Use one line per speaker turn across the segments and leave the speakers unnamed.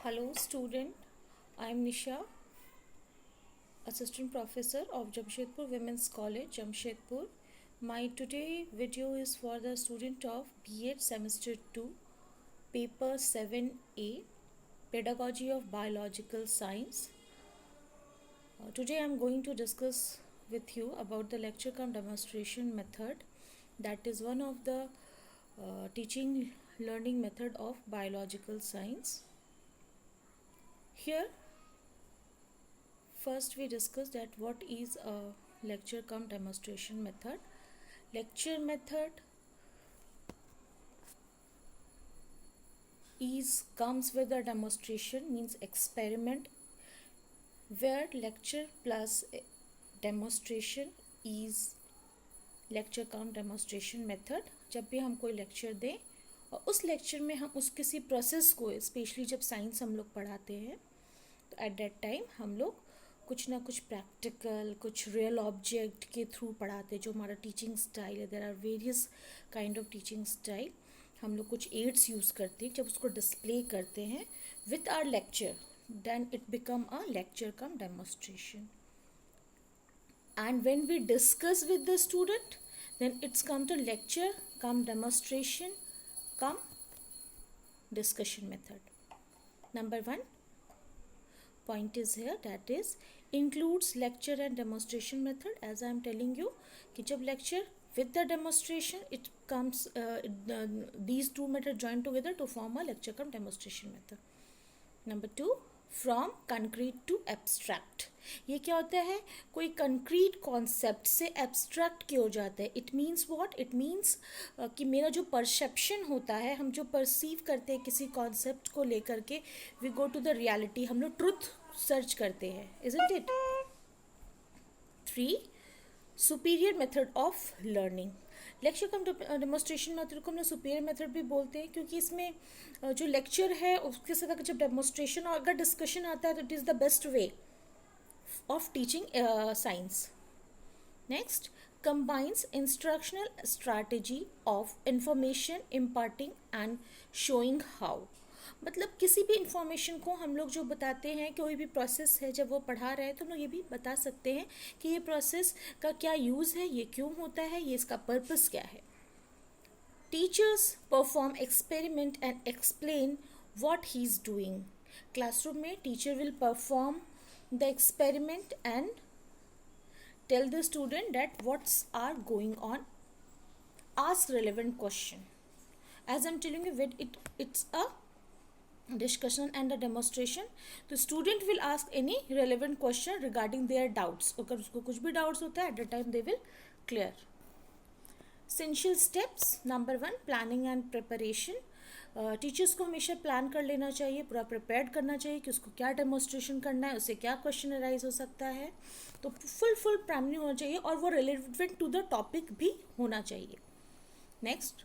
Hello student, I am Nisha, Assistant Professor of Jamshedpur Women's College, Jamshedpur. My today video is for the student of B.Ed Semester 2, Paper 7A, Pedagogy of Biological Science. Today I am going to discuss with you about the lecture cum demonstration method, that is one of the teaching learning method of biological science. Here first we discuss that what is a lecture cum demonstration method. Lecture method comes with a demonstration, means experiment, where lecture plus demonstration is lecture cum demonstration method. जब भी हम कोई lecture दें और उस lecture में हम उस किसी प्रोसेस को, स्पेशली जब साइंस हम लोग पढ़ाते हैं, तो एट दैट टाइम हम लोग कुछ ना कुछ प्रैक्टिकल, कुछ रियल ऑब्जेक्ट के थ्रू पढ़ाते हैं. जो हमारा टीचिंग स्टाइल है, there are various kind of teaching style. हम लोग कुछ एड्स यूज़ करते हैं. जब उसको डिस्प्ले करते हैं with our lecture, then it become a lecture cum demonstration. And when we discuss with the student, then it's come to lecture come demonstration come discussion method. Number 1 point is here, that is includes lecture and demonstration method. As I am telling you कि जब lecture with the demonstration, it comes these two methods join together to form a lecture come demonstration method. Number 2, from concrete to abstract. ये क्या होता है? कोई concrete concept से abstract क्यों हो जाता है? It means what? It means कि मेरा जो परसेप्शन होता है, हम जो परसीव करते हैं किसी कॉन्सेप्ट को लेकर के, we go to the reality. हम लोग ट्रुथ सर्च करते हैं, isn't it? 3, superior method of learning. Lecture cum demonstration method को हम लोग सुपीरियर मेथड भी बोलते हैं, क्योंकि इसमें जो लेक्चर है उसके साथ अगर जब डेमोन्स्ट्रेशन और अगर डिस्कशन आता है तो it is the best way of teaching science. Next, combines instructional strategy of information imparting and showing how. मतलब किसी भी इंफॉर्मेशन को हम लोग जो बताते हैं, कोई भी प्रोसेस है, जब वो पढ़ा रहे हैं तो हम लोग ये भी बता सकते हैं कि ये प्रोसेस का क्या यूज़ है, ये क्यों होता है, ये इसका पर्पस क्या है. Teachers perform experiment and explain what he is doing. Classroom में teacher will perform the experiment and tell the student that what's are going on, ask relevant question. As I'm telling you, it's a discussion and a demonstration. The student will ask any relevant question regarding their doubts. अगर उसको कुछ भी doubts होता है, at the time they will clear. Essential steps. Number 1, planning and preparation. Teachers को हमेशा plan कर लेना चाहिए, पूरा प्रिपेयर्ड करना चाहिए कि उसको क्या डेमोन्स्ट्रेशन करना है, उससे क्या क्वेश्चन अराइज हो सकता है. तो फुल प्लानिंग होना चाहिए और वो रिलेवेंट टू द टॉपिक भी होना चाहिए. Next,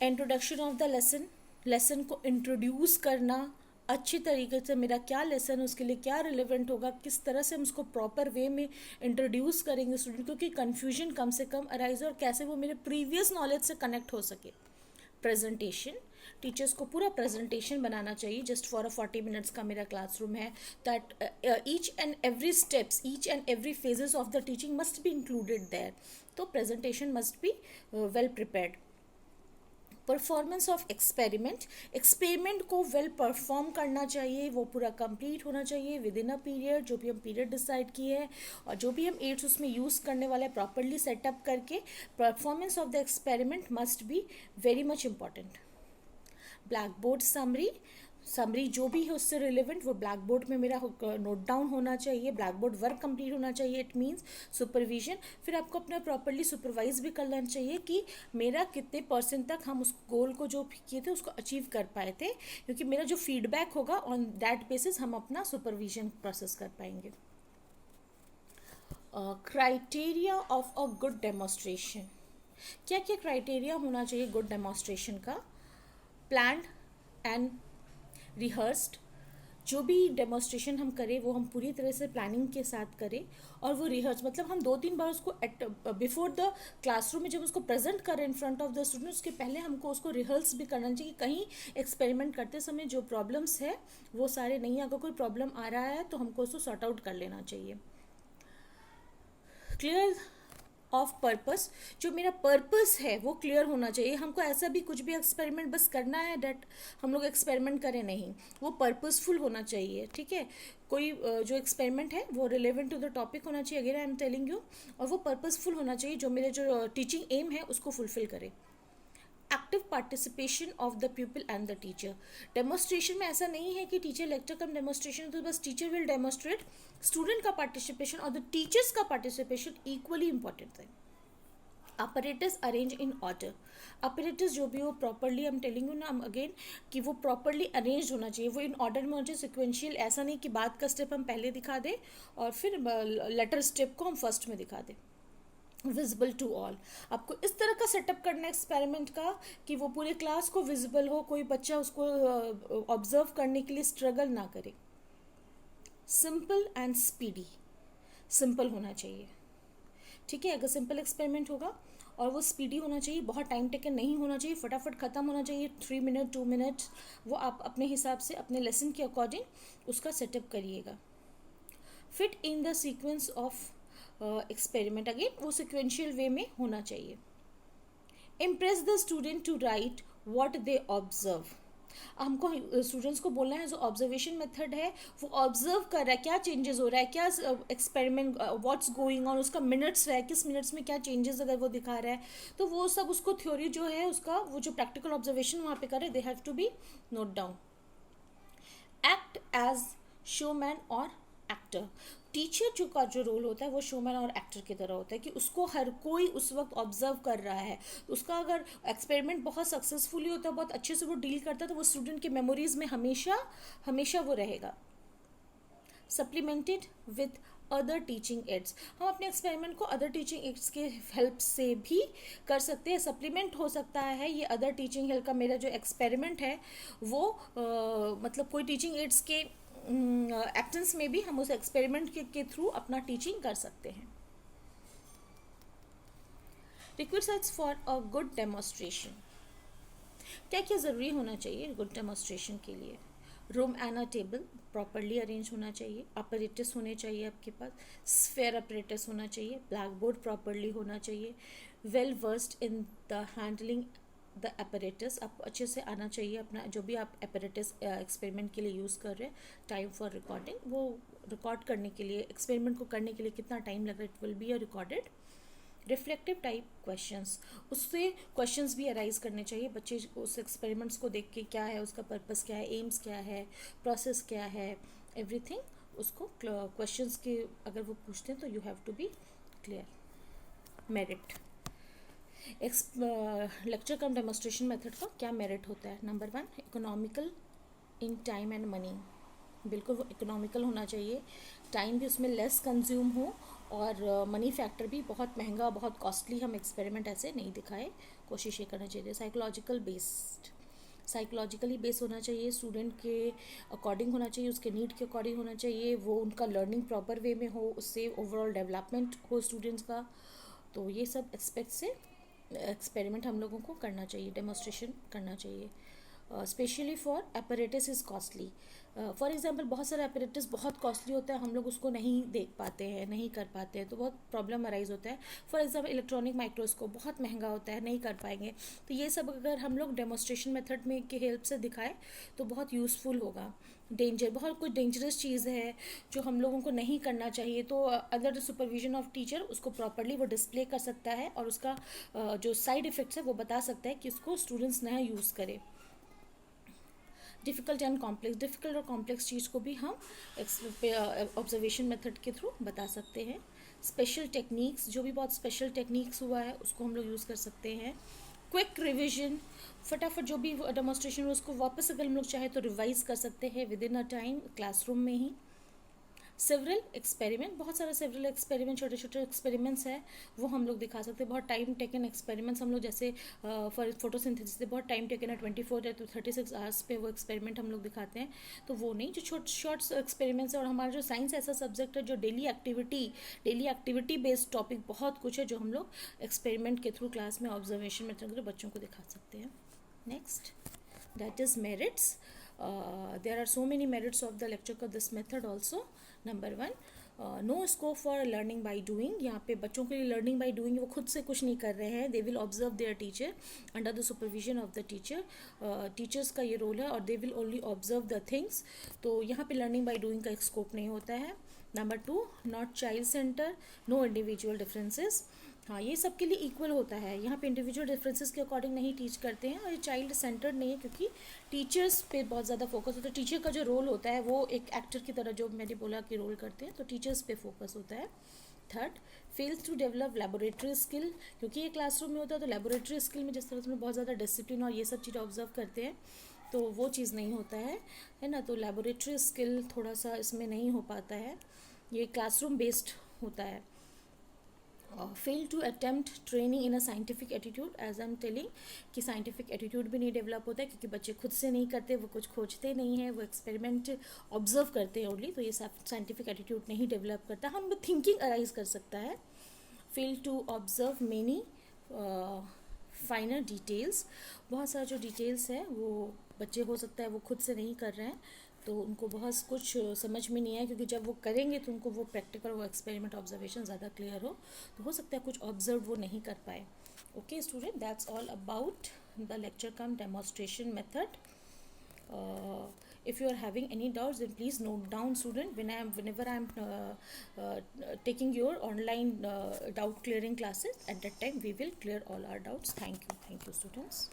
introduction of the lesson को इंट्रोड्यूस करना अच्छी तरीके से. मेरा क्या लेसन, उसके लिए क्या रिलेवेंट होगा, किस तरह से हम उसको प्रॉपर वे में इंट्रोड्यूस करेंगे स्टूडेंट को कि कन्फ्यूजन कम से कम अराइज और कैसे वो मेरे प्रीवियस नॉलेज से कनेक्ट हो सके. प्रेजेंटेशन, टीचर्स को पूरा प्रेजेंटेशन बनाना चाहिए. जस्ट फॉर 40 मिनट्स का मेरा क्लासरूम है, that each and every steps, each and every phases of the teaching must be included there. तो presentation must be well prepared. Performance of experiment को well perform करना चाहिए, वो पूरा कंप्लीट होना चाहिए विद इन अ पीरियड. जो भी हम पीरियड डिसाइड किए हैं और जो भी हम एड्स उसमें यूज़ करने वाले हैं, प्रॉपरली सेटअप करके performance of the experiment must be very much important. Black board summary जो भी है उससे रिलेवेंट वो ब्लैक बोर्ड में मेरा नोट डाउन होना चाहिए. ब्लैक बोर्ड वर्क कंप्लीट होना चाहिए. It means supervision. फिर आपको अपना प्रॉपरली सुपरवाइज भी कर लेना चाहिए कि मेरा कितने % तक हम उस गोल को जो किए थे उसको अचीव कर पाए थे, क्योंकि मेरा जो फीडबैक होगा ऑन दैट बेसिस हम अपना सुपरविजन प्रोसेस कर पाएंगे. Criteria of a good demonstration. क्या क्या क्राइटेरिया होना चाहिए गुड डेमोन्स्ट्रेशन का? Planned and rehearsed. जो भी डेमोस्ट्रेशन हम करें वो हम पूरी तरह से प्लानिंग के साथ करें, और वो रिहर्स मतलब हम 2-3 बार उसको बिफोर द क्लासरूम में जब उसको प्रेजेंट करें in front of the student, उसके पहले हमको उसको रिहर्स भी करना चाहिए। कहीं एक्सपेरिमेंट करते समय जो प्रॉब्लम्स है वो सारे नहीं, अगर कोई प्रॉब्लम आ रहा है तो हमको उसको सॉर्ट आउट कर लेना चाहिए। क्लियर ऑफ पर्पस, जो मेरा पर्पस है वो क्लियर होना चाहिए। हमको ऐसा भी कुछ भी एक्सपेरिमेंट बस करना है डेट हम लोग एक्सपेरिमेंट करें, नहीं, वो पर्पसफुल होना चाहिए। ठीक है, कोई जो एक्सपेरिमेंट है वो रिलेवेंट टू द टॉपिक होना चाहिए, again I am telling you, और वो पर्पसफुल होना चाहिए, जो मेरे जो टीचिंग एम है उसको फुलफिल करे। Active participation of the people and the teacher, demonstration में ऐसा नहीं है कि टीचर लेक्चर कम डेमोस्ट्रेशन, तो बस टीचर विल डेमोस्ट्रेट, स्टूडेंट का पार्टिसिपेशन और द टीचर्स का पार्टिसिपेशन इक्वली इंपॉर्टेंट है। apparatus arrange in order, apparatus जो भी हो properly, I am telling you ना अगेन कि वो प्रॉपरली अरेंज होना चाहिए, वो इन ऑर्डर में होना चाहिए, सिक्वेंशियल, ऐसा नहीं कि बाद का स्टेप हम पहले दिखा दें और फिर लेटर स्टेप को हम फर्स्ट में दिखा दें। विजिबल टू ऑल, आपको इस तरह का सेटअप करना है एक्सपेरिमेंट का कि वो पूरे क्लास को विजिबल हो, कोई बच्चा उसको ऑब्जर्व करने के लिए स्ट्रगल ना करे। सिंपल एंड स्पीडी, सिंपल होना चाहिए। ठीक है, अगर सिंपल एक्सपेरिमेंट होगा और वो स्पीडी होना चाहिए, बहुत टाइम टेकन नहीं होना चाहिए, फटाफट ख़त्म होना चाहिए, 3 मिनट 2 मिनट, वो आप अपने हिसाब से अपने लेसन के अकॉर्डिंग उसका सेटअप करिएगा। Fit in the sequence of experiment, again वो सिक्वेंशियल वे में होना चाहिए। Impress the student to write what they observe, हमको स्टूडेंट्स को बोलना है जो ऑब्जर्वेशन मेथड है वो ऑब्जर्व कर रहा है, क्या चेंजेस हो रहा है, क्या एक्सपेरिमेंट व्हाट्स गोइंग ऑन, उसका मिनट्स है, किस मिनट्स में क्या चेंजेस अगर वो दिखा रहा है, तो वो सब उसको थ्योरी जो है उसका वो जो प्रैक्टिकल ऑब्जर्वेशन वहाँ पे करे, they have to be note down. Act as showman और एक्टर, टीचर का जो रोल होता है वो शोमैन और एक्टर की तरह होता है कि उसको हर कोई उस वक्त ऑब्जर्व कर रहा है, उसका अगर एक्सपेरिमेंट बहुत सक्सेसफुली होता है, बहुत अच्छे से वो डील करता है, तो वो स्टूडेंट के मेमोरीज में हमेशा हमेशा वो रहेगा। Supplemented with other teaching ads, हम अपने एक्सपेरिमेंट को अदर टीचिंग एड्स के हेल्प से भी कर सकते हैं, सप्लीमेंट हो सकता है ये अदर टीचिंग हेल्प का। मेरा जो एक्सपेरिमेंट है वो मतलब कोई टीचिंग एड्स के एक्टेंस में भी हम उस एक्सपेरिमेंट के थ्रू अपना टीचिंग कर सकते हैं। Requisites for a good demonstration, क्या क्या ज़रूरी होना चाहिए गुड डेमोस्ट्रेशन के लिए? Room and a table properly arrange होना चाहिए, अपरेटस होने चाहिए आपके पास, स्फेयर अपरेटस होना चाहिए, ब्लैक बोर्ड प्रॉपरली होना चाहिए, well versed in the handling the apparatus, आपको अच्छे से आना चाहिए अपना जो भी आप अपरेटस एक्सपेरिमेंट के लिए यूज़ कर रहे हैं। टाइम फॉर रिकॉर्डिंग, वो रिकॉर्ड करने के लिए एक्सपेरिमेंट को करने के लिए कितना टाइम लग रहा है, it will be a recorded. Reflective type questions, उससे क्वेश्चंस भी अराइज करने चाहिए, बच्चे उस एक्सपेरिमेंट्स को देख के क्या है उसका पर्पस, क्या है एम्स, क्या है प्रोसेस, क्या है एवरीथिंग, उसको क्वेश्चंस के अगर वो पूछते हैं तो you have to be clear. Merit, lecture cum demonstration method का क्या मेरिट होता है? Number 1, economical in time and money, बिल्कुल वो इकोनॉमिकल होना चाहिए, टाइम भी उसमें लेस कंज्यूम हो और मनी फैक्टर भी बहुत महंगा बहुत कॉस्टली हम एक्सपेरिमेंट ऐसे नहीं दिखाए, कोशिश ये करना चाहिए। साइकोलॉजिकल बेस्ड, साइकोलॉजिकली बेस होना चाहिए, स्टूडेंट के अकॉर्डिंग होना चाहिए, उसके नीड के अकॉर्डिंग होना चाहिए, वो उनका लर्निंग प्रॉपर वे में हो, उससे ओवरऑल डेवलपमेंट हो स्टूडेंट्स का, तो ये सब एस्पेक्ट से एक्सपेरिमेंट हम लोगों को करना चाहिए, डेमोस्ट्रेशन करना चाहिए। Specially for apparatus is costly, for example बहुत सारा apparatus बहुत कॉस्टली होता है, हम लोग उसको नहीं देख पाते हैं, नहीं कर पाते हैं, तो बहुत प्रॉब्लम अराइज होता है। फॉर एग्जांपल इलेक्ट्रॉनिक माइक्रोस्कोप बहुत महंगा होता है, नहीं कर पाएंगे, तो ये सब अगर हम लोग डेमोस्ट्रेशन मेथड में की हेल्प से दिखाएं तो बहुत यूज़फुल होगा। डेंजर, बहुत कुछ डेंजरस चीज़ है जो हम लोगों को नहीं करना चाहिए, तो under the supervision of teacher उसको प्रॉपरली वो डिस्प्ले कर सकता है और उसका जो साइड इफ़ेक्ट्स है वो बता सकता है कि उसको स्टूडेंट्स ना यूज़ करें। डिफ़िकल्ट एंड कॉम्प्लेक्स, डिफ़िकल्ट और कॉम्प्लेक्स चीज़ को भी हम ऑब्जर्वेशन मेथड के थ्रू बता सकते हैं। स्पेशल टेक्निक्स, जो भी बहुत स्पेशल टेक्निक्स हुआ है उसको हम लोग यूज़ कर सकते हैं। क्विक रिविजन, फटाफट जो भी डेमोस्ट्रेशन हो उसको वापस अगर हम लोग चाहे तो रिवाइज कर सकते हैं with in a time classroom में ही। सेवरल एक्सपेरिमेंट, बहुत सारे सेवरल एक्सपेरिमेंट, छोटे छोटे एक्सपेरिमेंट्स हैं, वो हम लोग दिखा सकते हैं. बहुत टाइम टेकन एक्सपेरिमेंट्स हम लोग, जैसे फॉर फोटोसिंथेसिस से बहुत टाइम टेकन है, 24 या 36 आवर्स पे वो एक्सपेरिमेंट हम लोग दिखाते हैं. तो वो नहीं, जो शॉर्ट एक्सपेरिमेंट्स है. और हमारा जो साइंस ऐसा सब्जेक्ट है जो डेली एक्टिविटी बेस्ड टॉपिक बहुत कुछ है जो हम लोग एक्सपेरिमेंट के थ्रू क्लास में ऑब्जर्वेशन मेथड के बच्चों को दिखा सकते हैं. Next, that is merits. There are so many merits of the lecture of this method also. Number 1, no scope for learning by doing. यहाँ पे बच्चों के लिए learning by doing वो खुद से कुछ नहीं कर रहे हैं. They will observe their teacher under the supervision of the teacher. Teachers का ये रोल है और they will only observe the things. तो यहाँ पे learning by doing का एक स्कोप नहीं होता है. Number 2, not child center, no individual differences. हाँ, ये सबके लिए इक्वल होता है. यहाँ पे इंडिविजुअल डिफरेंसेस के अकॉर्डिंग नहीं टीच करते हैं. और ये चाइल्ड सेंटर्ड नहीं है क्योंकि टीचर्स पे बहुत ज़्यादा फोकस होता है. टीचर का जो रोल होता है वो एक एक्टर की तरह, जो मैंने बोला कि रोल करते हैं, तो टीचर्स पे फोकस होता है. Third, fails to develop laboratory skill, क्योंकि ये क्लासरूम में होता है तो लेबोरेटरी स्किल में जिस तरह से बहुत ज़्यादा डिसिप्लिन और ये सब चीज़ें ऑब्जर्व करते हैं तो वो चीज़ नहीं होता है ना. तो लेबोरेटरी स्किल थोड़ा सा इसमें नहीं हो पाता है, ये क्लासरूम बेस्ड होता है. Fail to attempt training in a scientific attitude, as I am telling कि साइंटिफिक एटीट्यूड भी नहीं डेवलप होता है क्योंकि बच्चे खुद से नहीं करते, वो कुछ खोजते नहीं है, वो एक्सपेरिमेंट ऑब्जर्व करते हैं ओनली. तो ये साइंटिफिक एटीट्यूड नहीं डेवलप करता. हम लोग थिंकिंग अराइज कर सकता है. Fail to observe many finer details, बहुत सारा जो डिटेल्स है वो बच्चे हो सकता है वो खुद से नहीं कर रहे हैं तो उनको बहुत कुछ समझ में नहीं आया, क्योंकि जब वो करेंगे तो उनको वो प्रैक्टिकल, वो एक्सपेरिमेंट ऑब्जर्वेशन ज़्यादा क्लियर हो, तो हो सकता है कुछ ऑब्जर्व वो नहीं कर पाए. Okay student, that's all about the lecture cum demonstration method. If you are having any doubts, then please note down, student. Whenever I am taking your online doubt clearing classes, at that time we will clear all our doubts. Thank you, students.